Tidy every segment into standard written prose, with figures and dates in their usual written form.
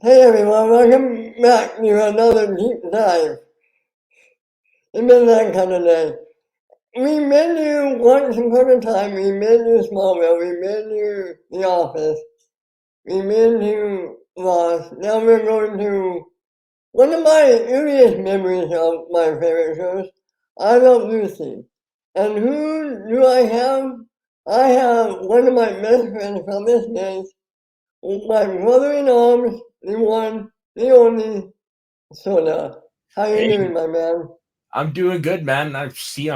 Hey everyone, welcome back to another deep dive. It's been that kind of day. We made you once upon a time, we made you Smallville, we made you The Office, we made you Lost. Now we're going to one of my earliest memories of my favorite shows, I Love Lucy. And who do I have? I have one of my best friends from this days, my brother in arms, the one, the only, Soda. How you Hey, doing, my man? I'm doing good, man. I'm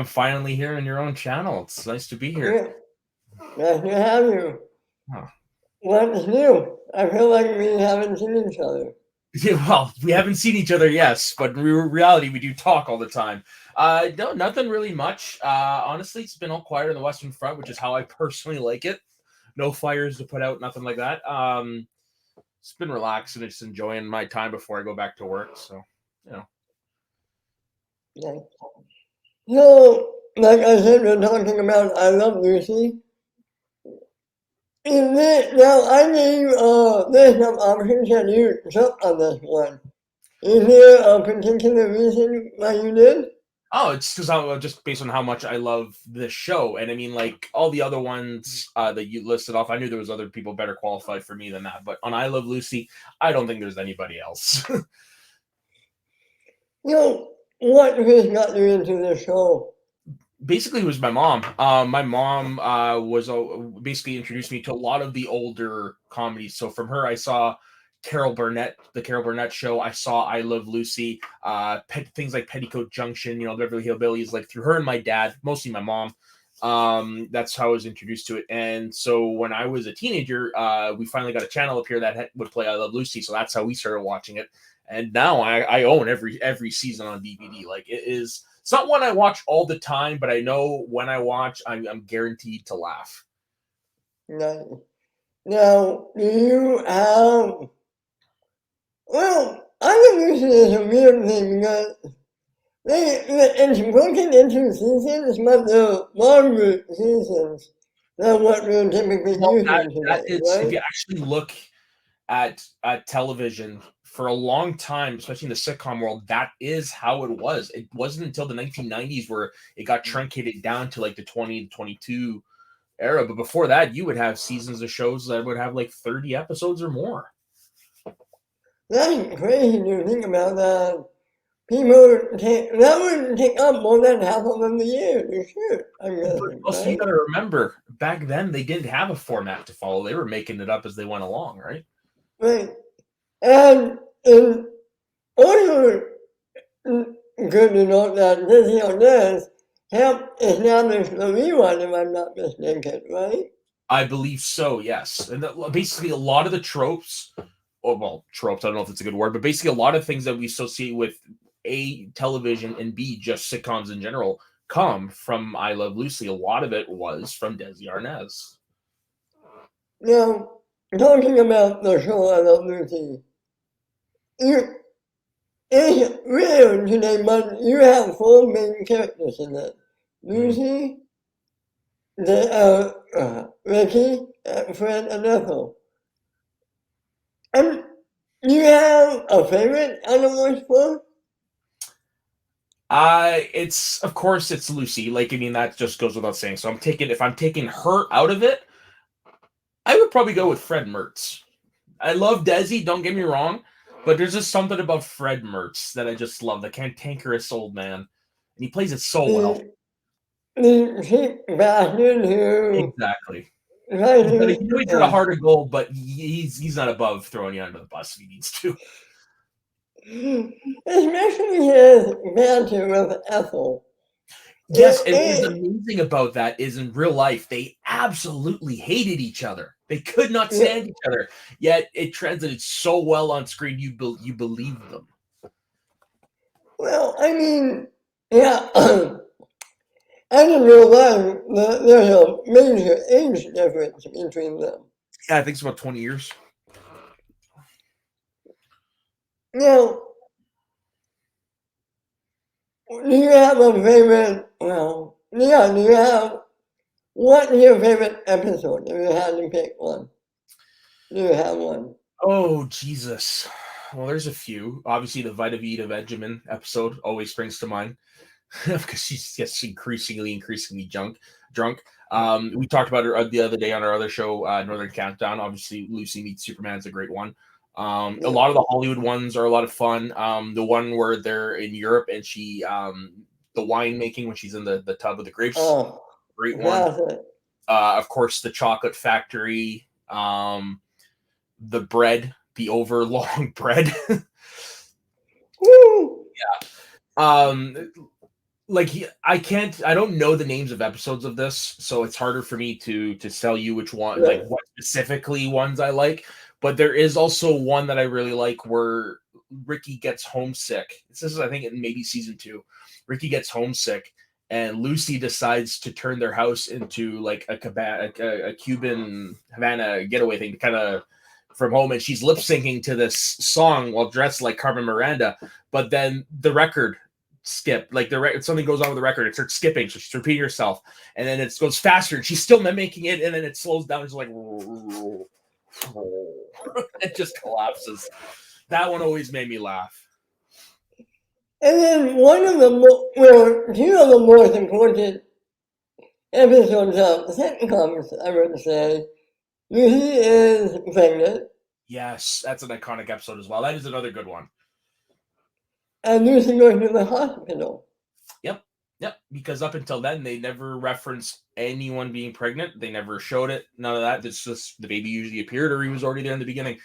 finally here on your own channel. It's nice to be here. Yeah, nice to have you. Huh. What's new? I feel like we haven't seen each other. Yeah, well, we haven't seen each other, yes, but in reality, we do talk all the time. No, nothing really much. Honestly, it's been all quiet on the Western Front, which is how I personally like it. No fires to put out, nothing like that. It's been relaxing, just enjoying my time before I go back to work. So, you know. Yeah. So, like I said, we're talking about I Love Lucy. In this, now, I gave there's some options that you took on this one. Is there a particular reason why you did? Oh, it's because just based on how much I love this show, and I mean, like all the other ones that you listed off, I knew there was other people better qualified for me than that. But on I Love Lucy, I don't think there's anybody else. You know, what first got you into the show? Basically, it was my mom. My mom was basically introduced me to a lot of the older comedies. So from her, I saw Carol Burnett, the Carol Burnett Show. I saw I Love Lucy, things like Petticoat Junction, Beverly Hillbillies. Like through her and my dad, mostly my mom. That's how I was introduced to it. And so when I was a teenager, we finally got a channel up here that would play I Love Lucy. So that's how we started watching it. And now I own every season on DVD. Like it is. It's not one I watch all the time, but I know when I watch, I'm guaranteed to laugh. No. Now, do you have, well, I think this is a weird thing because it's broken into seasons, but they're longer seasons than what we're typically Well, using that today, is, if right? you actually look at television for a long time, especially in the sitcom world, that is how it was. It wasn't until the 1990s where it got truncated down to like the 20 to 22 era. But before that, you would have seasons of shows that would have like 30 episodes or more. That's crazy to think about that. People take, that would take up more than half of them a year to shoot, I'm But guessing, also, you right? got to remember, back then they didn't have a format to follow. They were making it up as they went along, right? Right. And in order good to note that Disney on this helped establish the rerun, if I'm not mistaken, right? I believe so, yes. And basically, a lot of the tropes, or well, tropes, I don't know if it's a good word, but basically, a lot of things that we associate with A, television, and B, just sitcoms in general, come from I Love Lucy. A lot of it was from Desi Arnaz. Now, talking about the show I Love Lucy, you, it's weird today, but you have four main characters in it. Mm. Lucy, Ricky, Fred, and Ethel. And you have a favorite out of those four? It's of course it's Lucy. Like I mean, that just goes without saying. So if I'm taking her out of it, I would probably go with Fred Mertz. I love Desi, don't get me wrong, but there's just something about Fred Mertz that I just love, the cantankerous old man. And he plays it so well. The, the cheap bastard who Exactly. tries He's got a to, heart of gold, but he's not above throwing you under the bus if he needs to. especially his banter with Ethel. Yes, and what is It, amazing about that is in real life they absolutely hated each other. They could not it, stand each other. Yet it translated so well on screen. You believe them. well, I mean, yeah, and in real life, there's a major age difference between them. Yeah, I think it's about 20 years. Now, do you have a favorite, well, yeah, do you have, what is your favorite episode if you had to pick one? Do you have one? Oh, Jesus. Well, there's a few. Obviously, the Vita Vita Vegemin episode always springs to mind because she gets increasingly drunk. We talked about her the other day on our other show, Northern Countdown. Obviously, Lucy Meets Superman is a great one. A Yeah. lot of the Hollywood ones are a lot of fun. The one where they're in Europe and the wine making when she's in the tub with the grapes, Oh, great one. that's it. Of course, the Chocolate Factory, the bread, the overlong bread. Woo! um, like I don't know the names of episodes of this, so it's harder for me to tell you which one, Yeah. like what specifically ones I like. But there is also one that I really like where Ricky gets homesick. This is, I think, in maybe season 2. Ricky gets homesick, and Lucy decides to turn their house into like a Cuban Havana getaway thing to kind of from home, and she's lip syncing to this song while dressed like Carmen Miranda. But then the record like something goes on with the record, it starts skipping, so she's repeating herself, and then it goes faster, and she's still mimicking it, and then it slows down. It's like it just collapses. That one always made me laugh. And then one of the two of the most important episodes of the sitcoms, I would say, Lucy is pregnant, Yes, that's an iconic episode as well. That is another good one. and Lucy goes to the hospital. Yep. Because up until then, they never referenced anyone being pregnant. They never showed it. None of that. It's just the baby usually appeared, or he was already there in the beginning.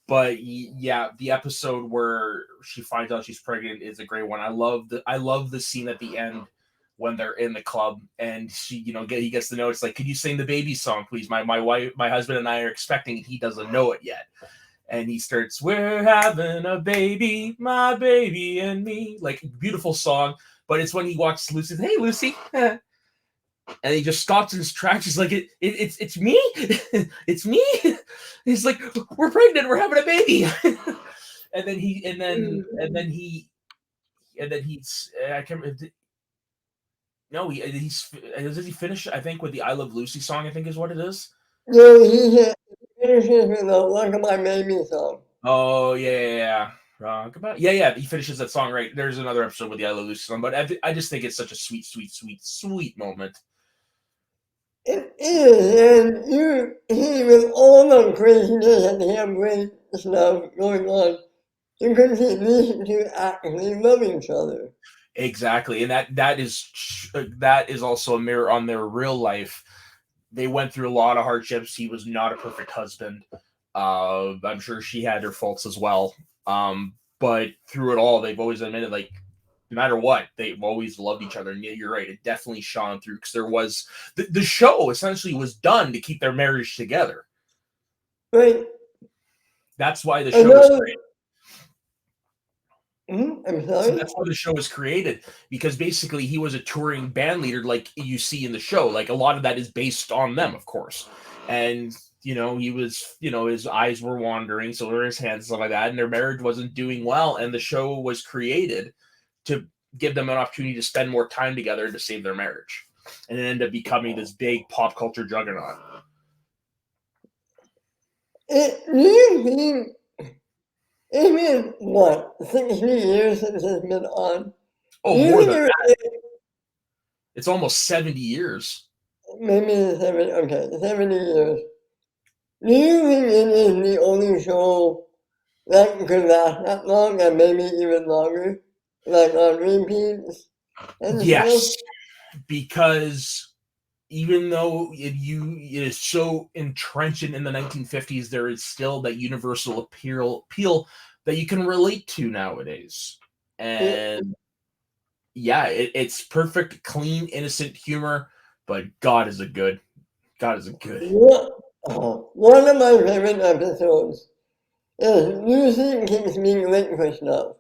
But yeah, the episode where she finds out she's pregnant is a great one. I love the scene at the end when they're in the club and he gets the note. It's like, could you sing the baby song, please? My wife, my husband and I are expecting, and he doesn't know it yet. And he starts, we're having a baby, my baby and me. Like, beautiful song. But it's when he walks to Lucy, hey, Lucy. And he just stops in his tracks. He's like, it's me? It's me? He's like, we're pregnant. We're having a baby. And then he's, I can't remember. No, does he finish, I think, with the I Love Lucy song, I think is what it is. No, he finishes with the Look at My Baby song. Oh, yeah. Rock about. Yeah. He finishes that song right. There's another episode with the I Love Lucy song, but I just think it's such a sweet moment. It is, and you see with all the craziness and harebrained stuff going on, you can see these two actually love each other. Exactly, and that is also a mirror on their real life. They went through a lot of hardships. He was not a perfect husband. I'm sure she had her faults as well. But through it all, they've always admitted, like, no matter what, they've always loved each other. And yeah, you're right, it definitely shone through because there was the show essentially was done to keep their marriage together. Right? That's why the show was great. I'm So sorry? that's why the show was created, because basically he was a touring band leader like you see in the show. Like, a lot of that is based on them, of course. And he was, his eyes were wandering, so were his hands, stuff like that, and their marriage wasn't doing well. And the show was created to give them an opportunity to spend more time together and to save their marriage. And it ended up becoming this big pop culture juggernaut. Do you think it's been, what, 60 years since it's been on? Oh, Do you more think than that. It's almost 70 years. maybe 70 years. Do you think it is the only show that could last that long and maybe even longer? Like on repeats and stuff? Yes, because even though it is so entrenched in the 1950s, there is still that universal appeal that you can relate to nowadays. And yeah, it's perfect, clean, innocent humor, but God is a good. One of my favorite episodes is Lucy keeps being late for stuff.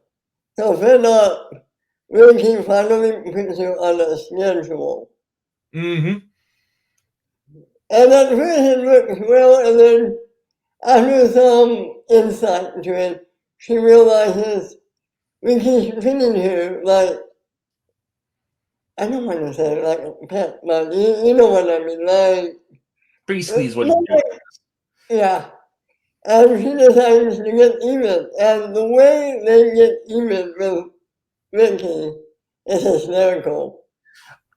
So fed up, Ricky finally puts her on a schedule. Mm-hmm. And at first it looks well, and then after some insight to it, she realizes Ricky's treating her like, I don't want to say like a pet, but you know what I mean, like, Basically is what he's doing. yeah. and she decides to get even. And the way they get even with Ricky is hysterical.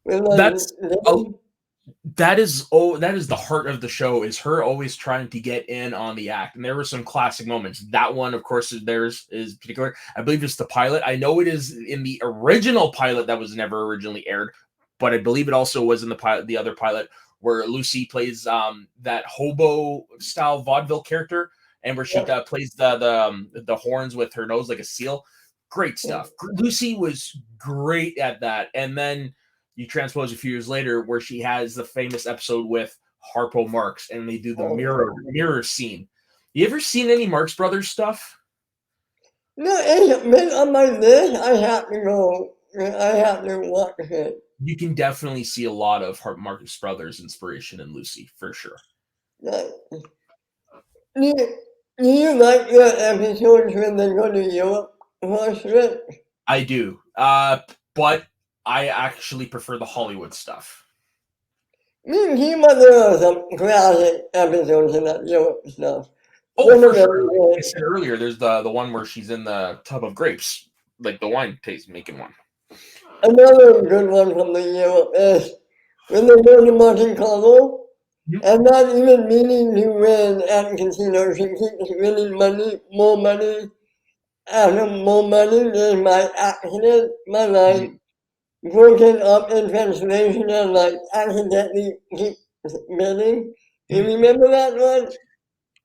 That's that is the heart of the show, is her always trying to get in on the act. And there were some classic moments. That one, of course, theirs is particular. I believe it's the pilot. I know it is in the original pilot that was never originally aired, but I believe it also was in the other pilot, where Lucy plays that hobo style vaudeville character, and where she plays the horns with her nose like a seal. Great stuff. Lucy was great at that. And then you transpose a few years later, where she has the famous episode with Harpo Marx, and they do the mirror scene. You ever seen any Marx Brothers stuff? No, it's been on my list. I have to go. I have to watch it. You can definitely see a lot of Marx Brothers inspiration in Lucy, for sure. Do you like the episodes when they go to Europe for it? I do, but I actually prefer the Hollywood stuff. Me and him, there are some classic episodes in that Europe stuff. Oh, for sure. Like I said earlier, there's the one where she's in the tub of grapes, like the wine taste making one. Another good one from the Europe is when they go to Monte Carlo, and not even meaning to win at casino, she keeps winning money, more money, after more money. There's my accident, my life, broken up in translation, and like accidentally keep winning. You remember that one?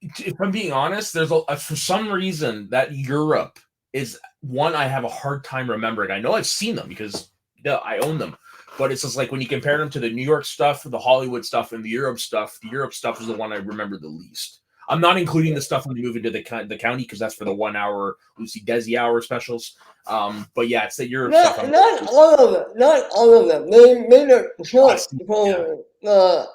If I'm being honest, there's for some reason that Europe is one I have a hard time remembering. I know I've seen them because I own them, but it's just like when you compare them to the New York stuff, the Hollywood stuff, and the Europe stuff is the one I remember the least. I'm not including the stuff when they move into the county, because that's for the 1 hour Lucy Desi hour specials. But yeah, it's the Europe stuff. Not all of them. Not all of them. They made a short for that.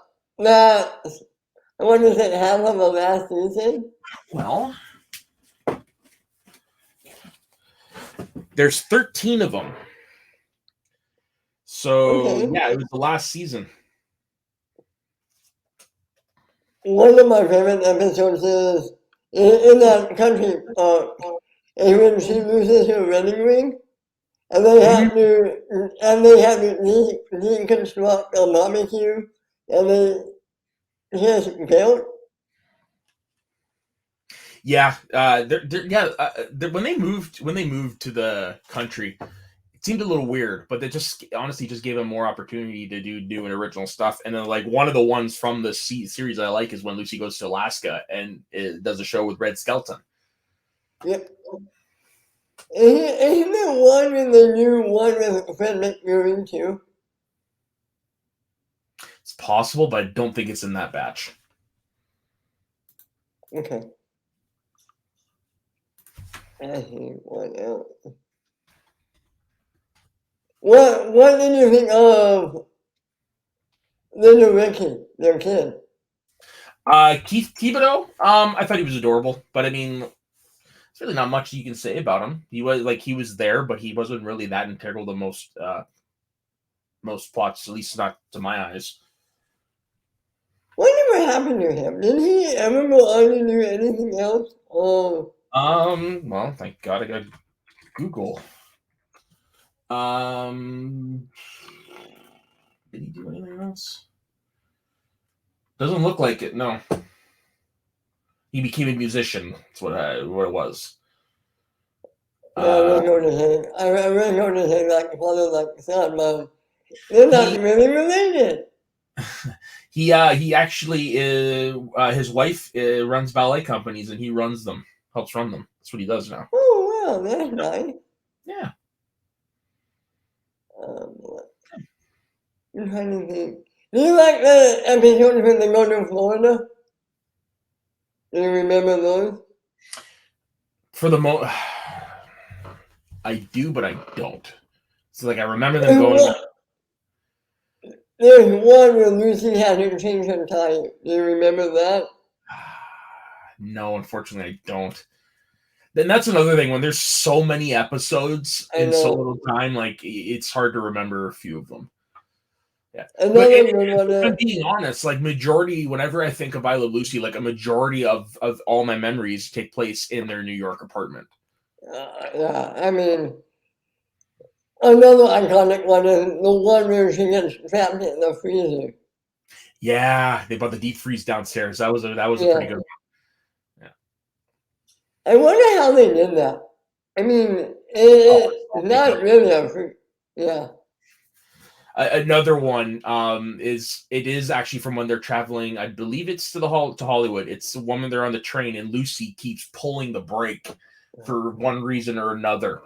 I want to say half of the last season. Well, there's 13 of them. So, yeah, it was the last season. One of my favorite episodes is in that country, and when she loses her wedding ring, and they have to deconstruct a barbecue, and they just built. Yeah, when they moved to the country, it seemed a little weird, but they just honestly just gave them more opportunity to do new and original stuff. And then, like, one of the ones from the series I like is when Lucy goes to Alaska and it does a show with Red Skelton. Yep. Isn't there one in the new one with Fred McMurray too? It's possible, but I don't think it's in that batch. Okay. I see one else. What did you think of Little Ricky, their kid? Keith Thibodeau, I thought he was adorable, but I mean, there's really not much you can say about him. He was there, but he wasn't really that integral to most plots, at least not to my eyes. Whatever happened to him? Did he ever go on to do anything else? Well, thank God I got Google. Did he do anything else? Doesn't look like it. No. He became a musician. That's what it was. Yeah, I really know to say like father, like son, mom. They're not really related. He actually his wife runs ballet companies, and he helps run them. That's what he does now. Oh wow, that's nice. Yeah. I'm trying to think. Do you like the episodes when they go to Florida? Do you remember those? For the I do, but I don't. So, like, I remember them going. There's one where Lucy had to change her tie. Do you remember that? No, unfortunately, I don't. Then that's another thing. When there's so many episodes in so little time, like, it's hard to remember a few of them. Yeah. But Another good one if I'm is, being honest, like majority, whenever I think of I Love Lucy, like a majority of all my memories take place in their New York apartment. yeah, I mean, another iconic one is the one where she gets trapped in the freezer. Yeah, they brought the deep freeze downstairs. That was a pretty Yeah. good one. Yeah. I wonder how they did that. I mean, Oh, it's it's all not makeup. really a free, yeah. Another one is it is actually from when they're traveling. I believe it's to to Hollywood. It's the one when they're on the train and Lucy keeps pulling the brake for one reason or another.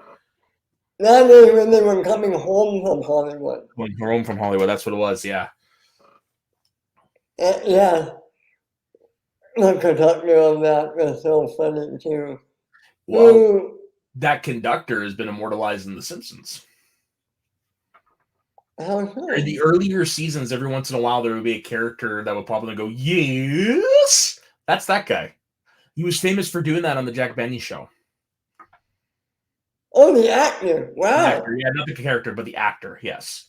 That is when they were coming home from Hollywood. When home from Hollywood, that's what it was. Yeah. Yeah, the conductor of that was so funny too. Well, Who, that conductor has been immortalized in The Simpsons. how In so? the earlier seasons, every once in a while, there would be a character that would pop in and go, "Yes, that's that guy." He was famous for doing that on the Jack Benny show. Oh, the actor, The actor, wow. yeah, not the character, but the actor. Yes.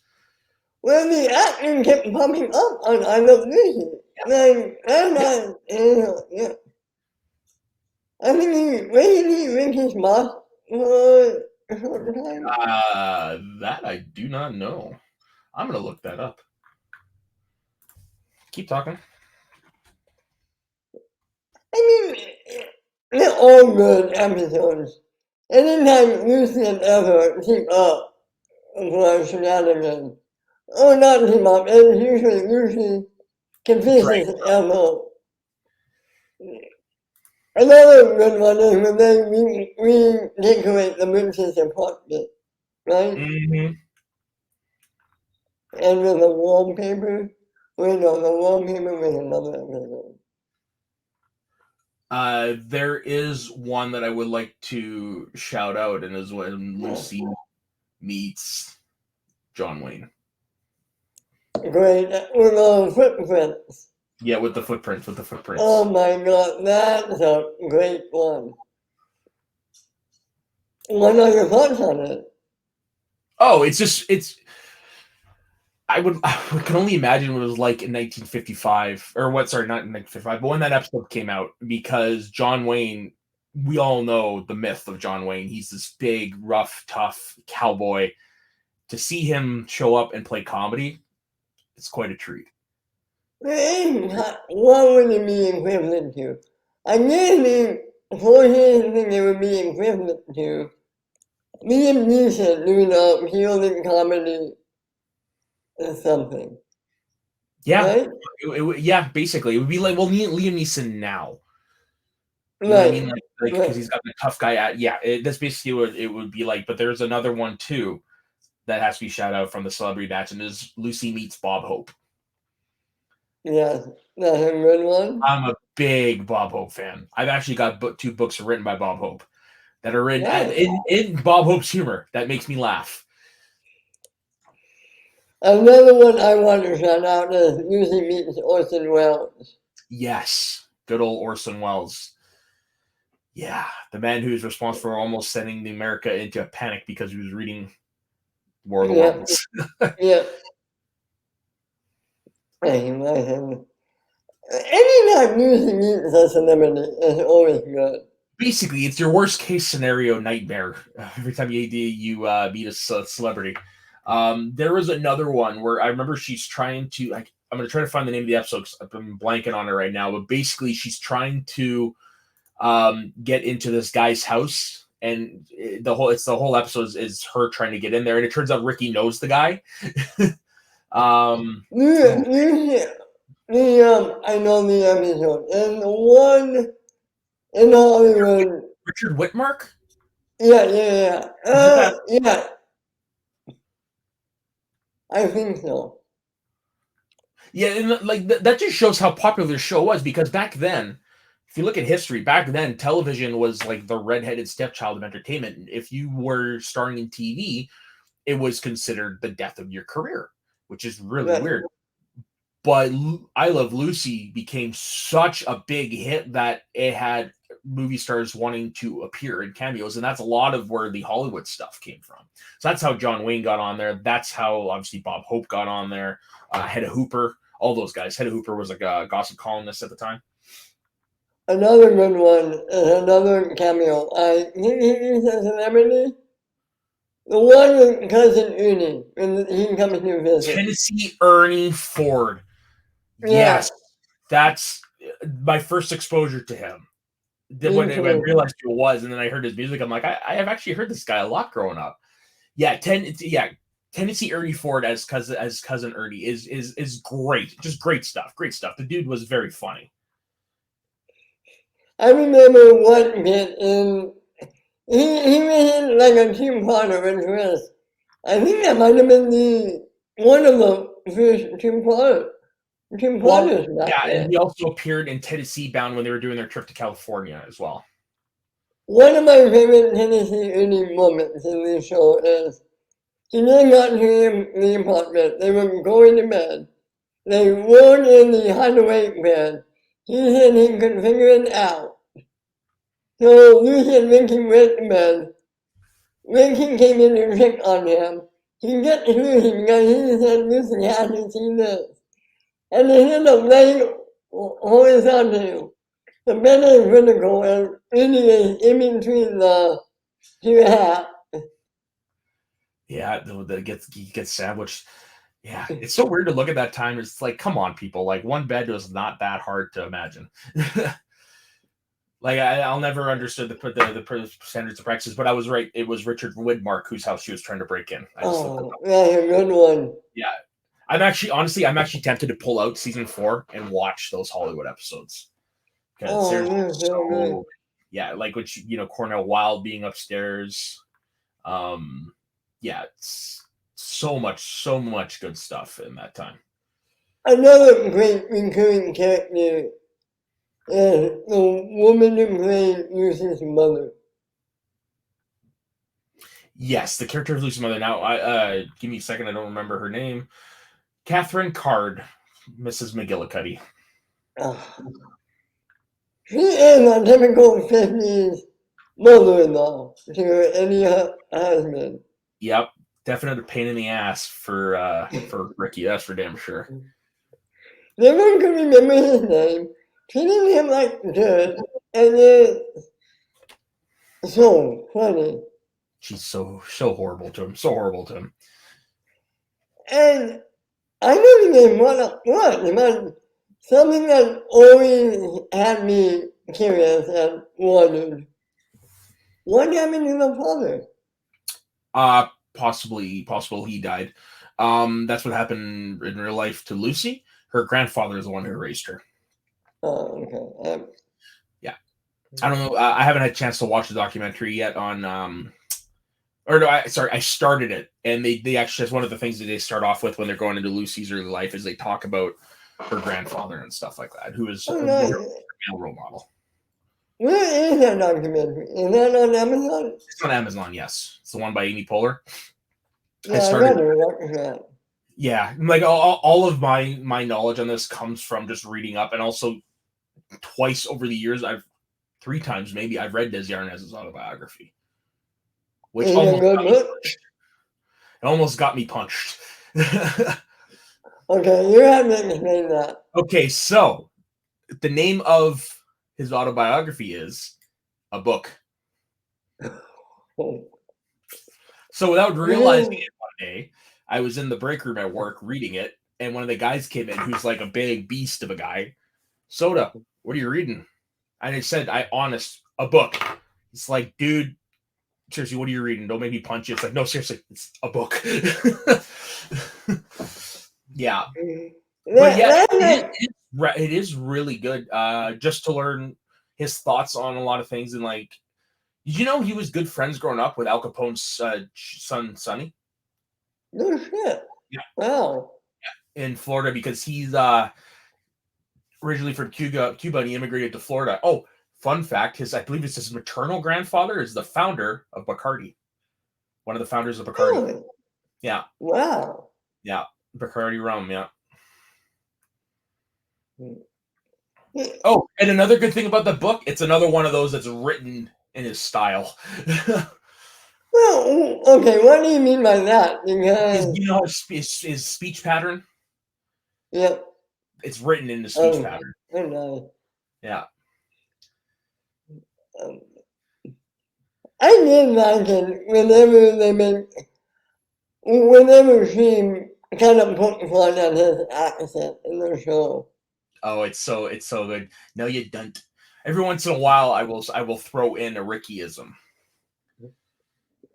Well, the actor kept popping up on I Love Lucy. Like, I'm Yep. not, yeah. I think wasn't he Ricky's boss for a short time? That I do not know. I'm gonna look that up. Keep talking. I mean, they're all good episodes. Anytime Lucy and Ever team up for shenanigans, or not team up, and usually Lucy Right. convinces Ever. Another good one is when they redecorate the witch's apartment, right? Mm-hmm. And with the wallpaper. Wait, no, the wallpaper was another episode. There is one that I would like to shout out, and is when Lucy meets John Wayne. Great, with the footprints. Yeah, with the footprints. With the footprints. Oh my god, that's a great one. What are your thoughts on it? Oh, it's. I can only imagine what it was like in 1955, or what? Sorry, not in 1955, but when that episode came out, because John Wayne, we all know the myth of John Wayne. He's this big, rough, tough cowboy. To see him show up and play comedy, it's quite a treat. What would it be equivalent to? I guess the closest thing it would be equivalent to Liam Neeson doing a healing comedy or something, Yeah, right? yeah. Basically, it would be like, well, Liam Neeson now. You know what I mean? Right, Like because right. he's got the tough guy. Yeah, that's basically what it would be like. But there's another one too that has to be shout out from the celebrity batch, and is Lucy meets Bob Hope. Yes, that's a good one. I'm a big Bob Hope fan. I've actually got two books written by Bob Hope that are Yeah. in Bob Hope's humor that makes me laugh. Another one I want to shout out is Lucy meets Orson Welles. Yes, good old Orson Welles. Yeah, the man who's responsible for almost sending the America into a panic because he was reading War of the Yeah, Worlds. yeah. I like him. Anytime Lucy meets a celebrity is always good. Basically, it's your worst case scenario nightmare every time you meet a celebrity. There was another one where I remember she's trying to. I'm going to try to find the name of the episode because I'm blanking on it right now. But basically, she's trying to get into this guy's house, and the whole episode is her trying to get in there, and it turns out Ricky knows the guy. Oh, Lucy, I know the episode. And the one in Hollywood, Richard Whitmark? yeah. Is it that? Yeah, I think so. Yeah, and like that just shows how popular the show was, because back then, if you look at history, back then television was like the redheaded stepchild of entertainment. If you were starring in TV, it was considered the death of your career, which is really Right. weird. But I Love Lucy became such a big hit that it had movie stars wanting to appear in cameos, and that's a lot of where the Hollywood stuff came from. So that's how John Wayne got on there. That's how obviously Bob Hope got on there. Hedda Hooper, all those guys. Hedda Hooper was like a gossip columnist at the time. Another good one, another cameo. I think he's a celebrity. The one with Cousin Ernie, when he comes to visit. Tennessee Ernie Ford. Yes, that's my first exposure to him. When I realized who it was, and then I heard his music, I'm like, I have actually heard this guy a lot growing up. Yeah, Tennessee Ernie Ford as cousin Ernie is great, just great stuff. Great stuff. The dude was very funny. I remember one bit in he was in like a Tim Potter with I think that might have been one of the first Tim Potter. Yeah, and he also appeared in Tennessee Bound when they were doing their trip to California as well. One of my favorite Tennessee Ernie moments in this show is he then got to the apartment. They were going to bed. They rolled in the hideaway bed. He said he could figure it out. So Lucy and Ricky went to bed. Ricky came in to check on him. He gets Lucy because he said Lucy hadn't seen this. And they ended up laying horizontal. The bed is vertical and Ernie is in between the two hats. Yeah, he gets sandwiched. Yeah, it's so weird to look at that time. It's like, come on, people. Like, one bed was not that hard to imagine. Like, I'll never understood the standards of practice, but I was right. It was Richard Widmark whose house she was trying to break in. That's a good one. Yeah, I'm actually tempted to pull out season 4 and watch those Hollywood episodes. Yeah, like which Cornell Wilde being upstairs. Yeah, it's so much good stuff in that time. Another great recurring character is the woman who played Lucy's mother. Yes, the character of Lucy's mother. Now, give me a second. I don't remember her name. Catherine Card, Mrs. McGillicuddy. She is a typical 50s mother-in-law to any husband. Yep, definite pain in the ass for Ricky. That's for damn sure. Never could remember his name. Treating him like dirt, and it's so funny. She's so horrible to him. So horrible to him. And I don't even want to what, but something that always had me curious and wondered. What happened to the father? Possible he died. That's what happened in real life to Lucy. Her grandfather is the one who raised her. Oh, okay. Yeah. I don't know. I haven't had a chance to watch the documentary yet on I started it, and they actually, that's one of the things that they start off with when they're going into Lucy's early life is they talk about her grandfather and stuff like that, who is a male role model. Where is that documentary? Is that on Amazon? It's on Amazon, yes. It's the one by Amy Poehler. Yeah, yeah, like all of my knowledge on this comes from just reading up, and also twice over the years, 3 times maybe, I've read Desi Arnaz's autobiography, which almost got me punched. Okay, you have to explain that. Okay, so the name of his autobiography is A Book. So without realizing it one day, I was in the break room at work reading it, and one of the guys came in who's like a big beast of a guy. Soda, what are you reading? And I said, a book. It's like, dude, seriously, what are you reading? Don't make me punch you. It's like, no, seriously, it's a book. Yeah. But yeah, it is really good just to learn his thoughts on a lot of things. And like, did you know he was good friends growing up with Al Capone's son, Sonny? No shit. Yeah. Wow. In Florida, because he's originally from Cuba, and he immigrated to Florida. Oh, fun fact, I believe it's his maternal grandfather is the founder of Bacardi. One of the founders of Bacardi. Really? Yeah. Wow. Yeah. Bacardi rum, yeah. Oh, and another good thing about the book, it's another one of those that's written in his style. Well, okay, what do you mean by that? His, Because, you know, his speech pattern. yeah, It's written in the speech um, pattern. I know. Yeah. Um, I did like it whenever she kind of put fun on his accent in the show. Oh, it's so good. No, you don't. Every once in a while, I will throw in a Rickyism.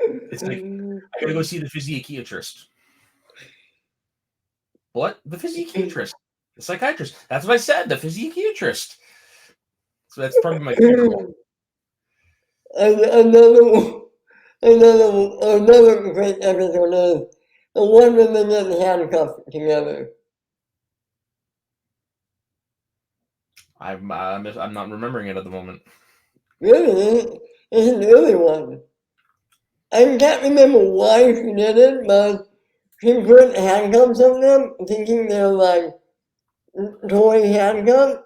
It's like I gotta go see the physiatrist. What? The physiatrist, the psychiatrist. That's what I said. The physiatrist. So that's probably my favorite one. And another great episode is the one when they get handcuffed together. I'm not remembering it at the moment. Really, it's an early one. I can't remember why she did it, but she put handcuffs on them, thinking they're like toy handcuffs.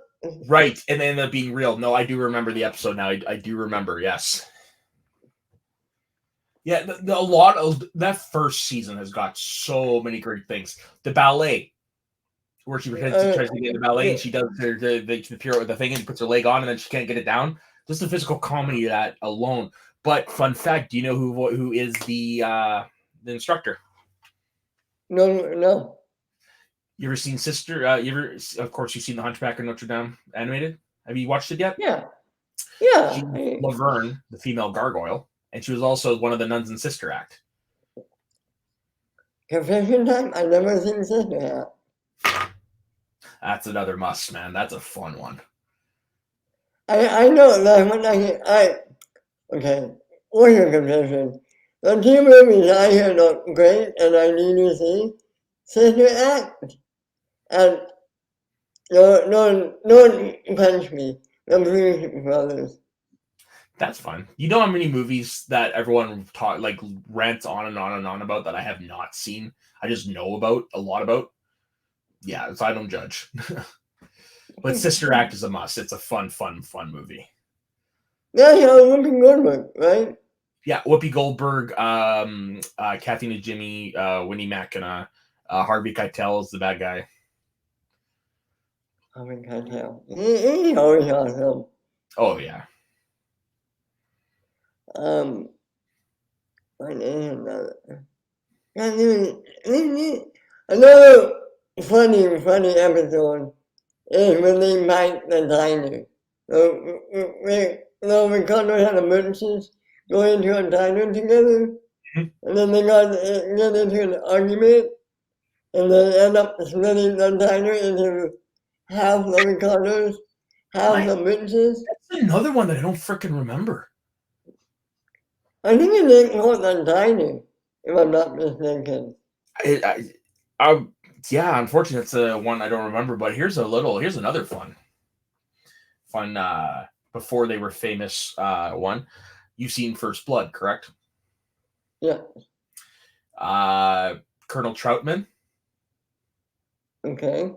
Right, and they end up being real. No, I do remember the episode now. I do remember. Yes. Yeah, a lot of that first season has got so many great things. The ballet, where she pretends to tries to get in the ballet, and she does the pirouette with the thing and puts her leg on, and then she can't get it down. Just the physical comedy of that alone. But fun fact, do you know who is the instructor? No. You ever seen Sister? Of course, you've seen The Hunchback of Notre Dame animated. Have you watched it yet? Yeah. She's Yeah. Laverne, the female gargoyle, and she was also one of the nuns in Sister Act. Confession time? I never seen Sister Act. That's another must, man. That's a fun one. I know that when okay, what's your confession? The two movies I hear look great and I need to see Sister Act and no punch me. The Blues Brothers. That's fun. You know how many movies that everyone rants on and on and on about that I have not seen? I just know about a lot about. Yeah, so I don't judge. But Sister Act is a must. It's a fun movie. That's how Whoopi Goldberg, right? Yeah, Whoopi Goldberg, Kathy Najimy, Winnie Mac, and Harvey Keitel is the bad guy. Harvey Keitel. He's always awesome. Oh yeah. What is another? Another funny episode is when they bite the diner. We caught had emergencies go into a diner together, Mhm. and then they get into an argument, and they end up splitting the diner into half the Ricardos, half the Mitches. That's another one that I don't freaking remember. I think it is called the diner, if I'm not mistaken. Yeah, unfortunately, it's a one I don't remember. But here's another fun. Before they were famous, one. You've seen First Blood, correct? Yeah. Colonel Troutman Okay.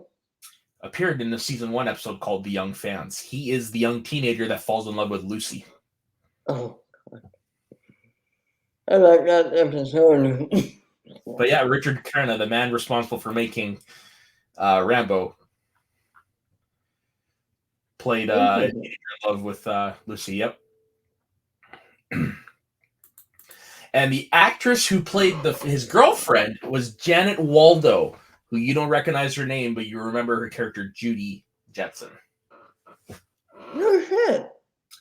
appeared in the season 1 episode called The Young Fans. He is the young teenager that falls in love with Lucy. Oh, I like that episode. But yeah, Richard Crenna, the man responsible for making Rambo, played in love with Lucy. Yep. And the actress who played his girlfriend was Janet Waldo, who you don't recognize her name, but you remember her character Judy Jetson. No shit.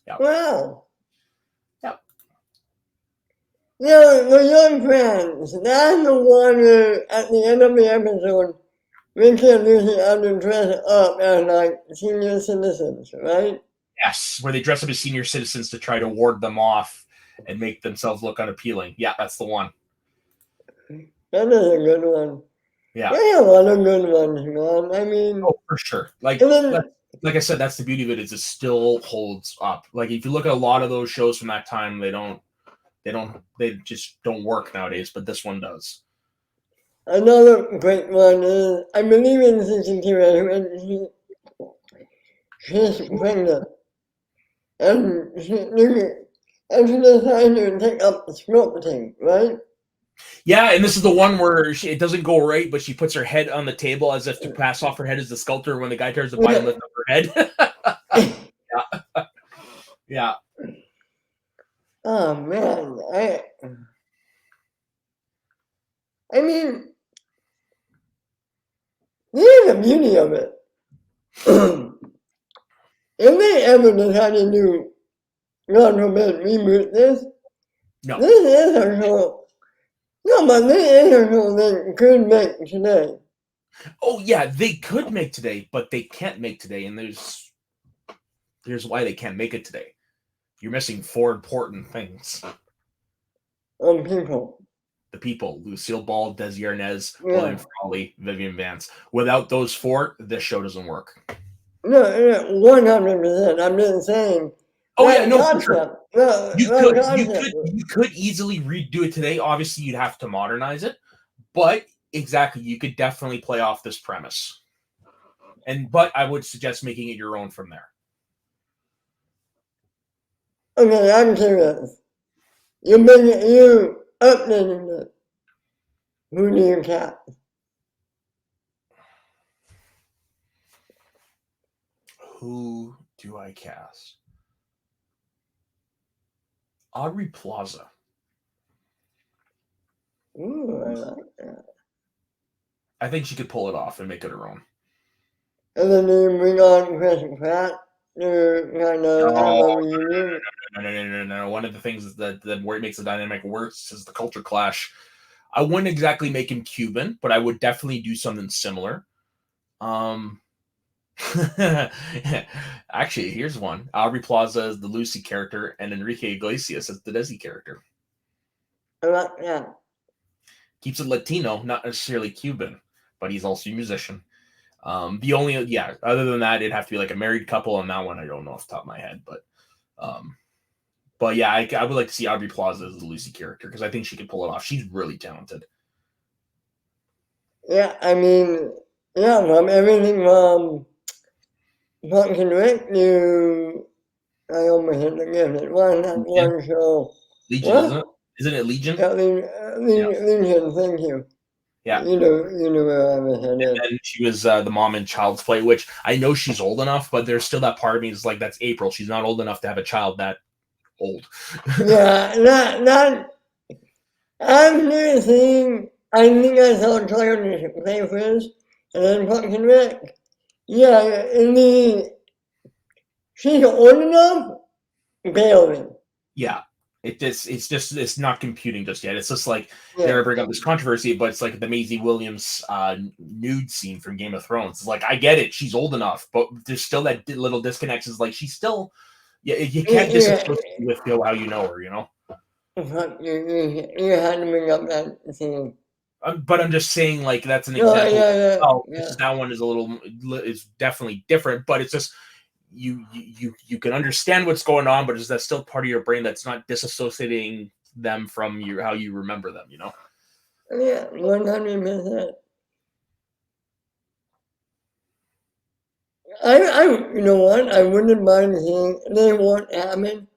Yep. Wow. Yep. Yeah, the young friends. That's the one who, at the end of the episode, Ricky and Lucy have to dress up as like senior citizens, right? Yes, where they dress up as senior citizens to try to ward them off and make themselves look unappealing. Yeah, that's the one. That is a good one. Yeah. There's a lot of good ones, man. I mean, oh, for sure. Like I said, that's the beauty of it, is it still holds up. Like if you look at a lot of those shows from that time, they just don't work nowadays, but this one does. another great one is, I believe in season 2, she's pregnant. And she decides to take up sculpting, right? Yeah, and this is the one where it doesn't go right, but she puts her head on the table as if to pass off her head as the sculptor when the guy tries to buy and lift up her head. Yeah. Yeah. Oh man, I mean, here's the beauty of it. If they ever decided to, God forbid, reboot this, No. this is a show. No, but this is a show they could make today. Oh yeah, they could make today, but they can't make today, and here's why they can't make it today. You're missing 4 important things. People. The people: Lucille Ball, Desi Arnaz, Yeah. William Frawley, Vivian Vance. Without those 4, this show doesn't work. No, 100%. I'm just saying. Oh yeah, no, for sure. Concept. You could easily redo it today. Obviously, you'd have to modernize it, but exactly, you could definitely play off this premise. But I would suggest making it your own from there. Okay, I'm curious. You updating it. Who do you cast? Who do I cast? Aubrey Plaza. Ooh, I like that. I think she could pull it off and make it her own. And then you bring on Chris Pratt to kind of have a reunion. No. One of the things that where it makes the dynamic worse is the culture clash. I wouldn't exactly make him Cuban, but I would definitely do something similar. Actually, here's one. Aubrey Plaza is the Lucy character, and Enrique Iglesias is the Desi character. I like that. Keeps it Latino, not necessarily Cuban, but he's also a musician. Other than that, it'd have to be like a married couple, and that one I don't know off the top of my head, but yeah, I would like to see Aubrey Plaza as the Lucy character because I think she could pull it off. She's really talented. Yeah, I mean, yeah, from everything from Parks and Rec to I almost hit the gift. One show. Legion, what? isn't it? Isn't it Legion? Yeah, Legion, thank you. Yeah. You know where I was headed. And then she was the mom in Child's Play, which I know she's old enough, but there's still that part of me is like, that's April. She's not old enough to have a child that old. Yeah, not. I've never seen. I think I saw Child's Play first, and then Parks and Rec. Yeah, she's old enough, barely. Yeah. It's not computing just yet. It's just like they bring up this controversy, but it's like the Maisie Williams nude scene from Game of Thrones. It's like, I get it, she's old enough, but there's still that little disconnect. It's like she's still, you can't disassociate with how you know her, you know. You had to bring up that scene. But I'm just saying, like, that's an example. That one is definitely different, but it's just you can understand what's going on, but is that still part of your brain that's not disassociating them from how you remember them, you know? Yeah, 100%. I you know what? I wouldn't mind seeing, they won't happen.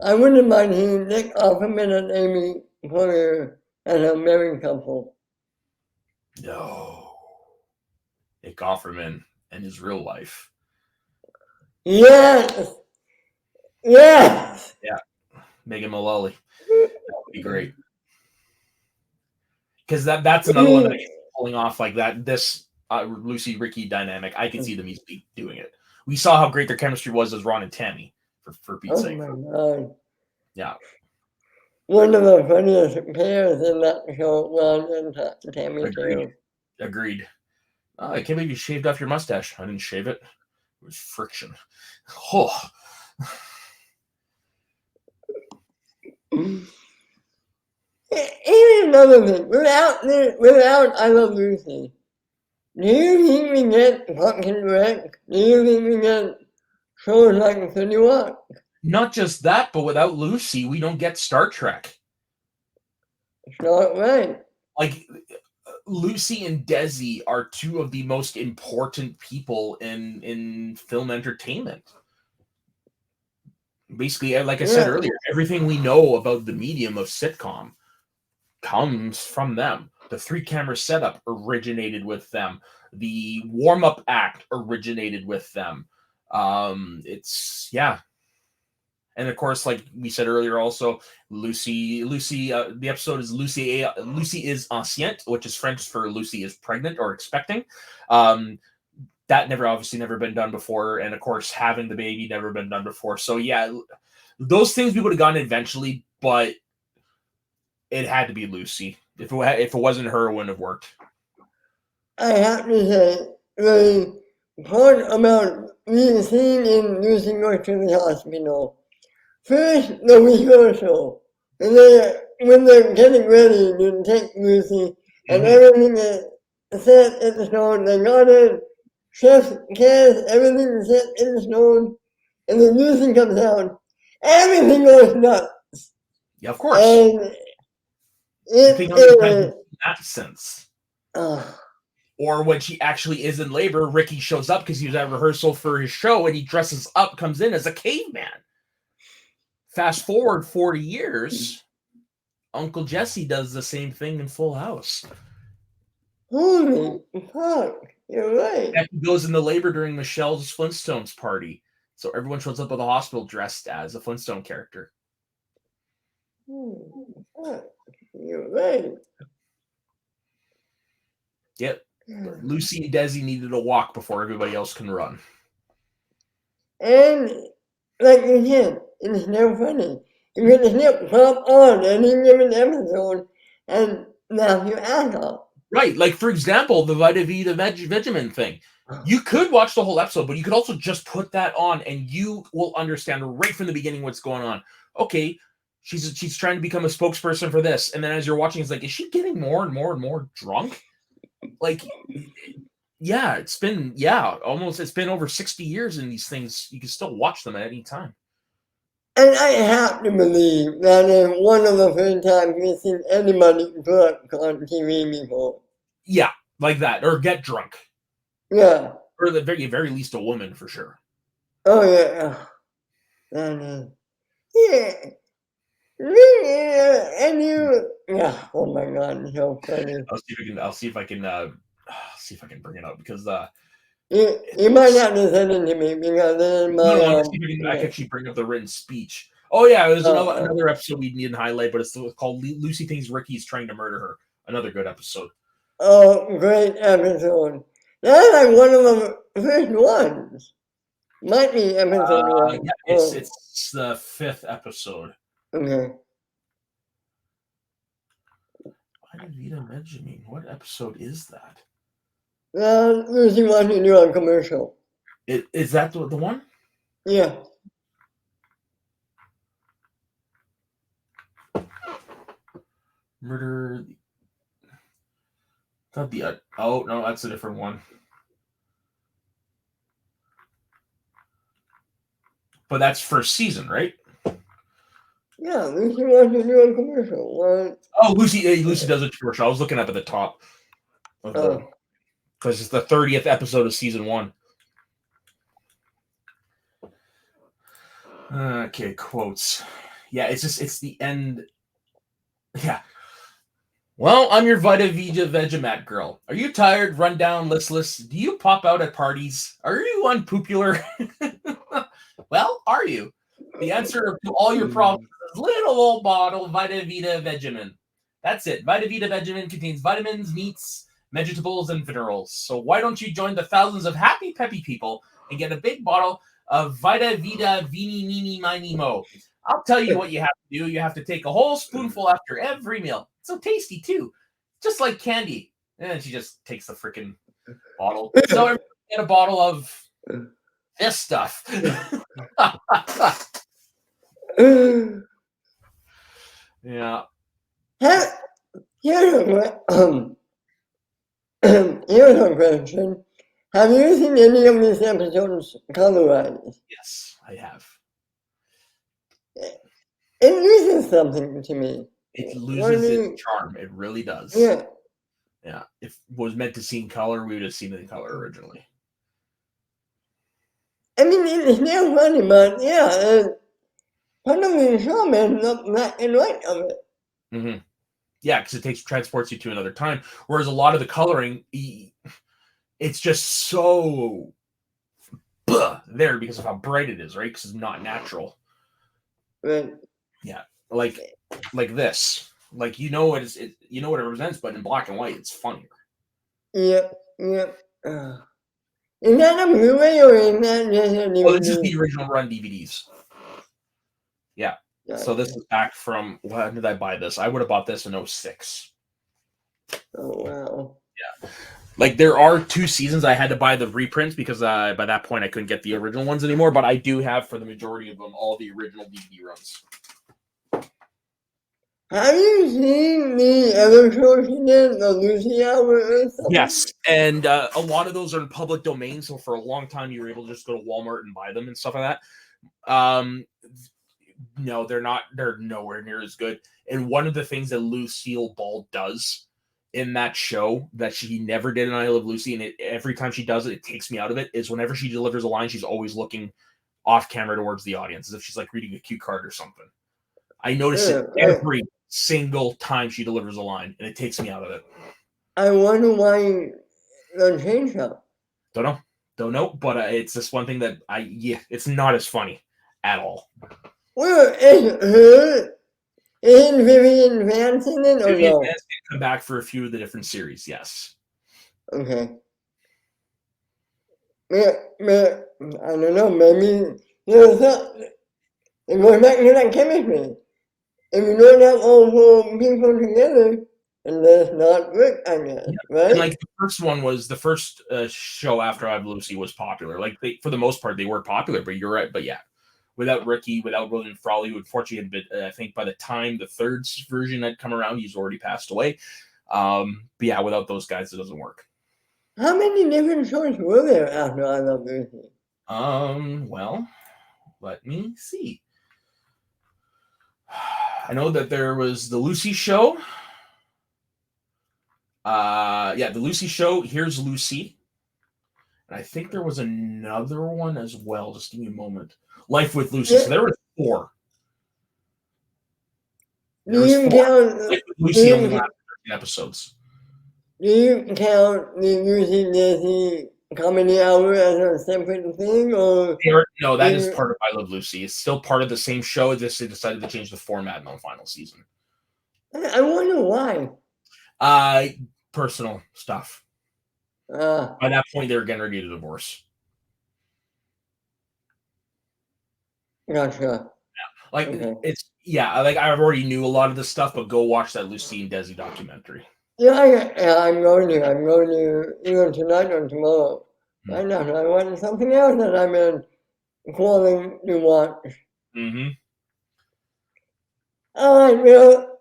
I wouldn't mind seeing Nick Offerman and Amy Poehler as a married couple. No. Nick Offerman and his real life. Yes! Yes! Yeah. Megan Mullally. That would be great. Because that's another one that pulling off like that. This Lucy Ricky dynamic, I can see them easily doing it. We saw how great their chemistry was as Ron and Tammy, for Pete's sake. Oh my God. Yeah. One of the funniest pairs in that show, Ron and Tammy too. Agreed. I can't believe you shaved off your mustache. I didn't shave it. It was friction. Oh. Even another thing, without I Love Lucy, do you think we get Parks and Rec? Do you think we get shows like 30 Rock? Not just that, but without Lucy, we don't get Star Trek. It's not right. Like, Lucy and Desi are two of the most important people in film entertainment. Basically, like I said earlier, everything we know about the medium of sitcom comes from them. The 3-camera setup originated with them. The warm-up act originated with them. And of course, like we said earlier, also Lucy. The episode is Lucy is enceinte, which is French for Lucy is pregnant or expecting. That never been done before, and of course, having the baby never been done before. So yeah, those things we would have gotten eventually, but it had to be Lucy. If it wasn't her, it wouldn't have worked. I have to say, the part about being seen in Lucy going to the hospital. First, the rehearsal. And then, when they're getting ready to take Lucy, and everything is set in stone, they got it, chef's cast, everything is set in stone, and then Lucy comes out, everything goes nuts. Yeah, of course. And in that sense. Or when she actually is in labor, Ricky shows up because he was at rehearsal for his show and he dresses up, comes in as a caveman. Fast forward 40 years, Uncle Jesse does the same thing in Full House. Holy fuck, you're right. And he goes into labor during Michelle's Flintstones party. So everyone shows up at the hospital dressed as a Flintstone character. Holy fuck, you're right. Yep. Lucy and Desi needed a walk before everybody else can run. And like you said, it's no funny. You can just pop on any given episode and now you add up. Right. Like, for example, the Vita Vita Vegemin thing. You could watch the whole episode, but you could also just put that on and you will understand right from the beginning what's going on. Okay, she's trying to become a spokesperson for this. And then as you're watching, it's like, is she getting more and more and more drunk? Like, yeah, it's been over 60 years in these things. You can still watch them at any time. And I have to believe that is one of the first times we've seen anybody drunk on TV before. Yeah, like that. Or get drunk. Yeah. Or at the very least a woman, for sure. Oh, yeah. Yeah. And you... Yeah, oh my God, it's so funny. I'll see if I can bring it up, because you might have to send it to me, because then I can actually bring up the written speech. Oh yeah, there's another episode we need to highlight, but it's called Lucy Thinks Ricky's Trying to Murder Her. Another good episode. Oh, great episode. That's like one of the first ones. Might be episode 1. Yeah, it's the 5th episode. Okay. Vita Benjamin. What episode is that? Lucy wants to do a commercial. Is that the one? Yeah. Murder. Not the. Oh no, that's a different one. But that's first season, right? Yeah, Lucy wants to do a commercial. What? Oh, Lucy does a commercial. I was looking up at the top. Because it's the 30th episode of season 1. Okay, quotes. Yeah, it's the end. Yeah. Well, I'm your Vita Vita Vegemat girl. Are you tired, run down, listless? Do you pop out at parties? Are you unpopular? Well, are you? The answer to all your problems is little old bottle Vita Vita Vegemin. That's it. Vita Vita Vegemin contains vitamins, meats, vegetables, and minerals. So why don't you join the thousands of happy, peppy people and get a big bottle of Vita Vita Vini Mini Mini Mo? I'll tell you what you have to do. You have to take a whole spoonful after every meal. It's so tasty, too. Just like candy. And she just takes the freaking bottle. So everybody get a bottle of this stuff. Yeah. Here's a question. Have you seen any of these episodes colorized? Yes, I have. It loses something to me. It loses its charm. It really does. Yeah. Yeah, if it was meant to see in color, we would have seen it in color originally. I mean, it's still funny, but yeah, part of the show is not black and white of it. Mm-hmm. Yeah, because it transports you to another time. Whereas a lot of the coloring, it's just so there because of how bright it is, right? Because it's not natural. Right. Yeah, like this. Like you know what it represents, but in black and white, it's funnier. Yep. Is that a Blu-ray or is that just a DVD? Oh, this is the original run DVDs. Yeah. Gotcha. So this is back from, when did I buy this? I would have bought this in 2006. Oh, wow. Yeah. Like there are 2 seasons I had to buy the reprints because by that point I couldn't get the original ones anymore, but I do have for the majority of them all the original DVD runs. Have you seen the other shows she did, the Lucy Hour or something? Yes, and a lot of those are in public domain, so for a long time you were able to just go to Walmart and buy them and stuff like that. No, they're not. They're nowhere near as good. And one of the things that Lucille Ball does in that show that she never did in I Love Lucy, and every time she does it, it takes me out of it, is whenever she delivers a line, she's always looking off camera towards the audience, as if she's like reading a cue card or something. I notice it every single time she delivers a line, and it takes me out of it. I wonder why you don't change that. Don't know, but it's this one thing that it's not as funny at all. Well, is Vivian Vance in it or Vivian no? Vance can come back for a few of the different series, yes. Okay. I don't know, maybe it goes back to that chemistry. If you don't have all 4 people together, and that's not good, I guess, right? And like the first show after I Love Lucy was popular. Like for the most part, they were popular. But you're right. But yeah, without Ricky, without William Frawley, who unfortunately had been, I think by the time the third version had come around, he's already passed away. But yeah, without those guys, it doesn't work. How many different shows were there after I Love Lucy? Well, let me see. I know that there was the Lucy Show. The Lucy Show. Here's Lucy. And I think there was another one as well. Just give me a moment. Life with Lucy. So there were 4. There was 4. Life with Lucy only lasted 13 episodes. Do you count the Lucy Daisy Comedy Hour as a separate thing, or no? That is part of I Love Lucy. It's still part of the same show. Just they decided to change the format in the final season. I wonder why. Personal stuff. By that point, they were getting ready to divorce. Gotcha. Yeah, like I already knew a lot of this stuff, but go watch that Lucy and Desi documentary. Yeah, I'm going to either tonight or tomorrow. I know. I want something else that I've been calling to watch. Mm-hmm. All right, well,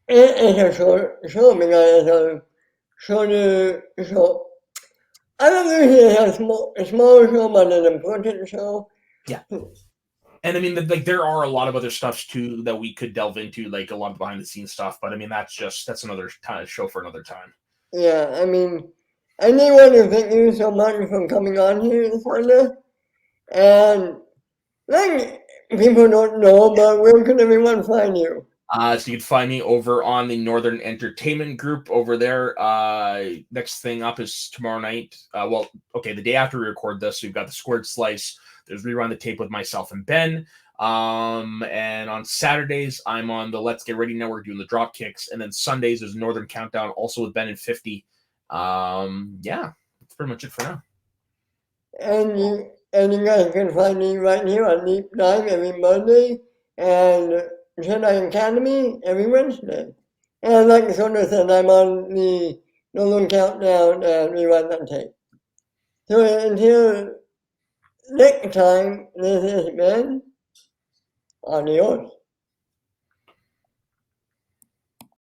it's a short show because it's a shorter show. I don't usually have a small show, but an important show. Yeah. And I mean, like there are a lot of other stuff too that we could delve into, like a lot of behind the scenes stuff. But I mean, that's another show for another time. Yeah, I mean, I need want to thank you so much for coming on here this morning. And like people don't know, but where can everyone find you? So you can find me over on the Northern Entertainment Group over there. Next thing up is tomorrow night. The day after we record this, we've got the Squared Slice. There's Rerun the Tape with myself and Ben. And on Saturdays, I'm on the Let's Get Ready Network doing the drop kicks. And then Sundays, there's Northern Countdown, also with Ben and 50. That's pretty much it for now. And you guys can find me right here on Deep Dive every Monday and Jedi Academy every Wednesday. And like Soda said, I'm on the Northern Countdown and Rerun the Tape. So until next time, this has been Adios.